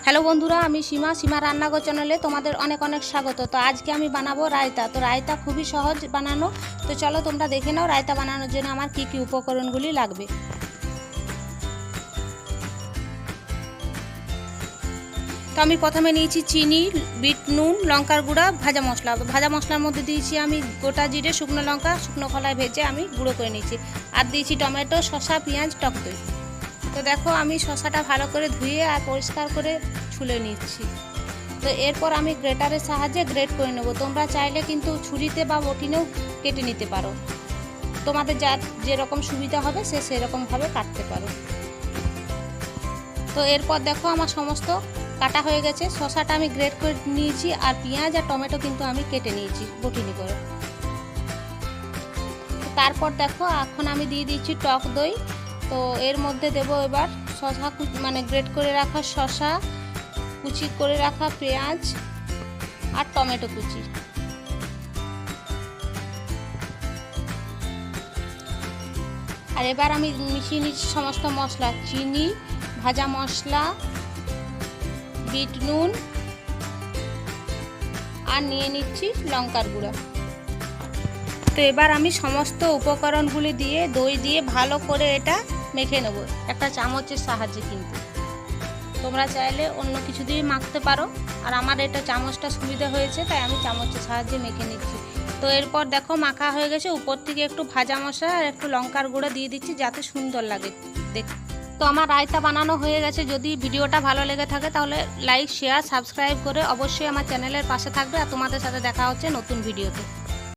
Hello বন্ধুরা, আমি সিমার রান্নাঘর চ্যানেলে তোমাদের অনেক অনেক স্বাগত। তো আজকে আমি বানাবো রায়তা। তো রায়তা খুবই সহজ বানানো। তো চলো তোমরা দেখে নাও রায়তা বানানোর জন্য আমার কি কি উপকরণগুলি লাগবে। তো আমি প্রথমে নিয়েছি চিনি, বিট নুন, লঙ্কার গুঁড়া, ভাজা মশলা। ভাজা মশলার মধ্যে দিয়েছি আমি গোটা জিরে, শুকনো লঙ্কা, শুকনো খোলায় ভেজে আমি গুঁড়ো করে নিয়েছি। আর দিয়েছি টমেটো, শসা, পেঁয়াজ, টক দই। তো দেখো আমি শসাটা ভালো করে ধুয়ে আর পরিষ্কার করে ছুলে নিচ্ছি। তো এরপর আমি গ্রেটারের সাহায্যে গ্রেট করে নেব। তোমরা চাইলে কিন্তু ছুরিতে বা বটিনেও কেটে নিতে পারো, তোমাদের যা যেরকম সুবিধা হবে সেরকমভাবে কাটতে পারো। তো এরপর দেখো আমার সমস্ত কাটা হয়ে গেছে। শসাটা আমি গ্রেট করে নিয়েছি আর পেঁয়াজ আর টমেটো কিন্তু আমি কেটে নিয়েছি বটিনি করে। তারপর দেখো এখন আমি দিয়ে দিচ্ছি টক দই। তো এর মধ্যে দেব এবার শসা, মানে গ্রেট করে রাখা শসা, কুচি করে রাখা পেঁয়াজ আর টমেটো কুচি। আর এবার আমি মিশিয়ে নিচ্ছি সমস্ত মশলা, চিনি, ভাজা মশলা, বিট নুন আর নিয়ে নিচ্ছি লঙ্কার গুঁড়া। তো এবার আমি সমস্ত উপকরণগুলি দিয়ে দই দিয়ে ভালো করে এটা মেখে নেব একটা চামচের সাহায্যে। কিন্তু তোমরা চাইলে অন্য কিছু দিয়ে মাখতে পারো, আর আমার এটা চামচটা সুবিধা হয়েছে তাই আমি চামচের সাহায্যে মেখে নিচ্ছি। তো এরপর দেখো মাখা হয়ে গেছে। উপর থেকে একটু ভাজা মশলা আর একটু লঙ্কার গুঁড়ো দিয়ে দিচ্ছি যাতে সুন্দর লাগে দেখতে। তো আমার রায়তা বানানো হয়ে গেছে। যদি ভিডিওটা ভালো লেগে থাকে তাহলে লাইক, শেয়ার, সাবস্ক্রাইব করে অবশ্যই আমার চ্যানেলের পাশে থাকবে। আর তোমাদের সাথে দেখা হচ্ছে নতুন ভিডিওতে।